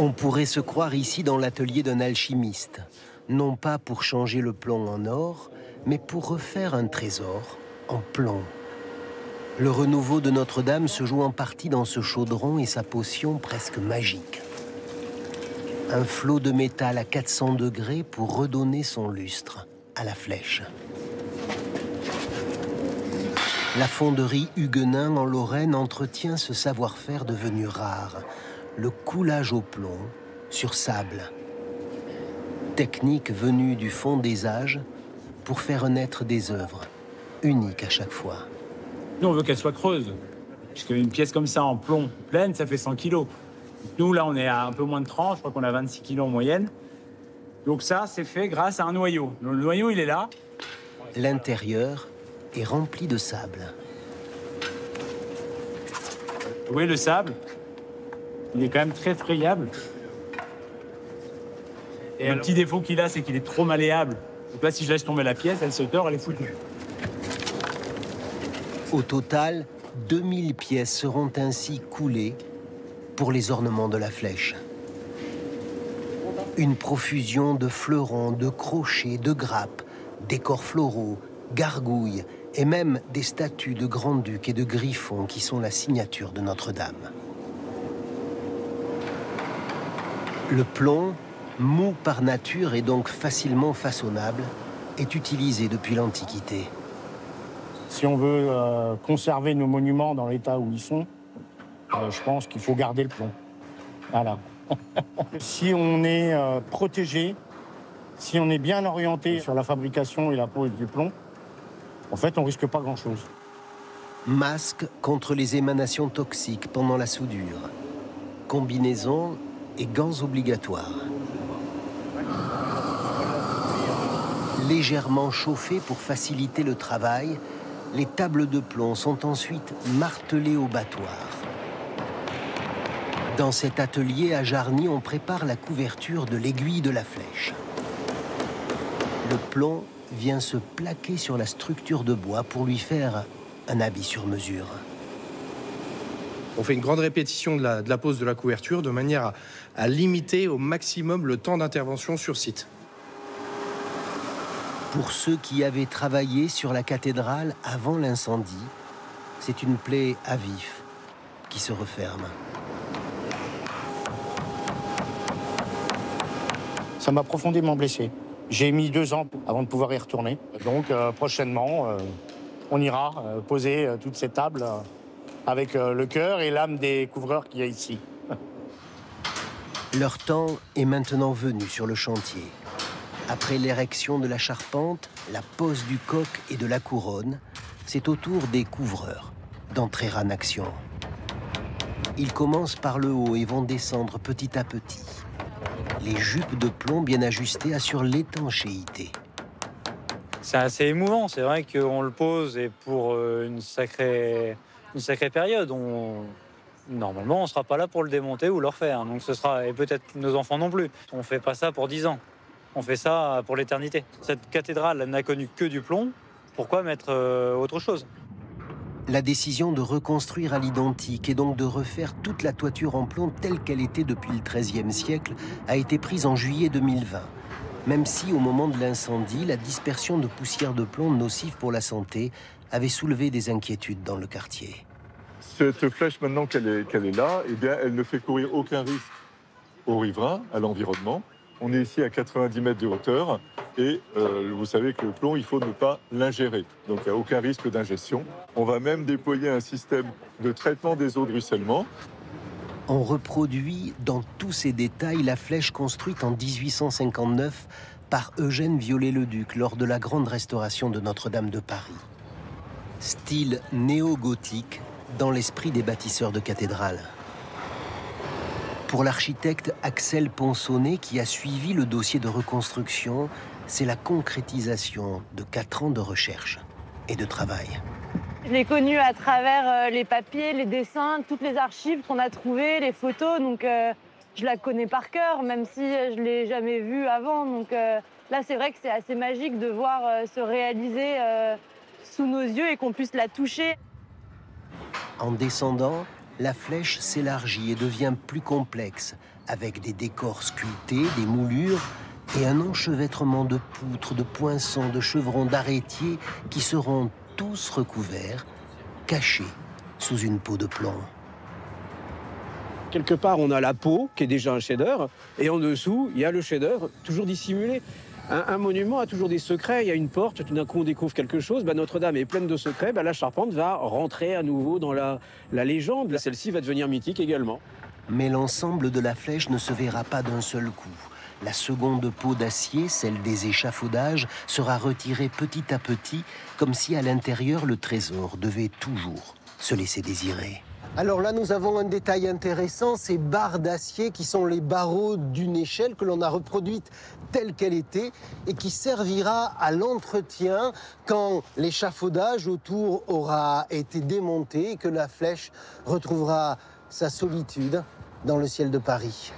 On pourrait se croire ici dans l'atelier d'un alchimiste, non pas pour changer le plomb en or, mais pour refaire un trésor en plomb. Le renouveau de Notre-Dame se joue en partie dans ce chaudron et sa potion presque magique. Un flot de métal à 400 degrés pour redonner son lustre à la flèche. La fonderie Huguenin en Lorraine entretient ce savoir-faire devenu rare, le coulage au plomb sur sable. Technique venue du fond des âges pour faire naître des œuvres, uniques à chaque fois. Nous, on veut qu'elle soit creuse, puisqu'une pièce comme ça en plomb pleine, ça fait 100 kilos. Nous, là, on est à un peu moins de 30, je crois qu'on a 26 kilos en moyenne. Donc ça, c'est fait grâce à un noyau. Le noyau, il est là. L'intérieur est rempli de sable. Vous voyez le sable, il est quand même très friable. Et un petit défaut qu'il a, c'est qu'il est trop malléable. Donc là, si je laisse tomber la pièce, elle se tord, elle est foutue. Au total, 2000 pièces seront ainsi coulées pour les ornements de la flèche. Une profusion de fleurons, de crochets, de grappes, décors floraux, gargouilles et même des statues de grands-ducs et de griffons qui sont la signature de Notre-Dame. Le plomb, mou par nature et donc facilement façonnable, est utilisé depuis l'Antiquité. Si on veut conserver nos monuments dans l'état où ils sont, je pense qu'il faut garder le plomb. Voilà. Si on est protégé, si on est bien orienté sur la fabrication et la pose du plomb, en fait, on risque pas grand-chose. Masque contre les émanations toxiques pendant la soudure. Combinaison et gants obligatoires. Légèrement chauffées pour faciliter le travail, les tables de plomb sont ensuite martelées au battoir. Dans cet atelier à Jarny, on prépare la couverture de l'aiguille de la flèche. Le plomb vient se plaquer sur la structure de bois pour lui faire un habit sur mesure. On fait une grande répétition de la pose de la couverture de manière à limiter au maximum le temps d'intervention sur site. Pour ceux qui avaient travaillé sur la cathédrale avant l'incendie, c'est une plaie à vif qui se referme. Ça m'a profondément blessé. J'ai mis 2 ans avant de pouvoir y retourner. Donc prochainement, on ira poser toutes ces tables avec le cœur et l'âme des couvreurs qu'il y a ici. Leur temps est maintenant venu sur le chantier. Après l'érection de la charpente, la pose du coq et de la couronne, c'est au tour des couvreurs d'entrer en action. Ils commencent par le haut et vont descendre petit à petit. Les jupes de plomb bien ajustées assurent l'étanchéité. C'est assez émouvant, c'est vrai qu'on le pose et pour une sacrée période. Normalement, on ne sera pas là pour le démonter ou le refaire. Donc ce sera, et peut-être nos enfants non plus. On ne fait pas ça pour 10 ans. On fait ça pour l'éternité. Cette cathédrale n'a connu que du plomb. Pourquoi mettre autre chose ? La décision de reconstruire à l'identique et donc de refaire toute la toiture en plomb telle qu'elle était depuis le XIIIe siècle a été prise en juillet 2020. Même si, au moment de l'incendie, la dispersion de poussière de plomb nocive pour la santé avait soulevé des inquiétudes dans le quartier. Cette flèche, maintenant qu'elle est là, eh bien, elle ne fait courir aucun risque aux riverains, à l'environnement. On est ici à 90 mètres de hauteur et vous savez que le plomb, il faut ne pas l'ingérer. Donc il n'y a aucun risque d'ingestion. On va même déployer un système de traitement des eaux de ruissellement. On reproduit dans tous ses détails la flèche construite en 1859 par Eugène Viollet-le-Duc lors de la grande restauration de Notre-Dame de Paris. Style néo-gothique dans l'esprit des bâtisseurs de cathédrales. Pour l'architecte Axel Ponsonnet, qui a suivi le dossier de reconstruction, c'est la concrétisation de 4 ans de recherche et de travail. Je l'ai connue à travers les papiers, les dessins, toutes les archives qu'on a trouvées, les photos. Donc je la connais par cœur, même si je ne l'ai jamais vue avant. Donc là, c'est vrai que c'est assez magique de voir se réaliser sous nos yeux et qu'on puisse la toucher. En descendant, la flèche s'élargit et devient plus complexe, avec des décors sculptés, des moulures et un enchevêtrement de poutres, de poinçons, de chevrons, d'arêtiers qui seront tous recouverts, cachés sous une peau de plomb. Quelque part, on a la peau, qui est déjà un chef-d'œuvre, et en dessous, il y a le chef-d'œuvre, toujours dissimulé. Un monument a toujours des secrets, il y a une porte, tout d'un coup on découvre quelque chose, Notre-Dame est pleine de secrets, la charpente va rentrer à nouveau dans la légende. Celle-ci va devenir mythique également. Mais l'ensemble de la flèche ne se verra pas d'un seul coup. La seconde peau d'acier, celle des échafaudages, sera retirée petit à petit, comme si à l'intérieur le trésor devait toujours se laisser désirer. Alors là, nous avons un détail intéressant, ces barres d'acier qui sont les barreaux d'une échelle que l'on a reproduite telle qu'elle était et qui servira à l'entretien quand l'échafaudage autour aura été démonté et que la flèche retrouvera sa solitude dans le ciel de Paris.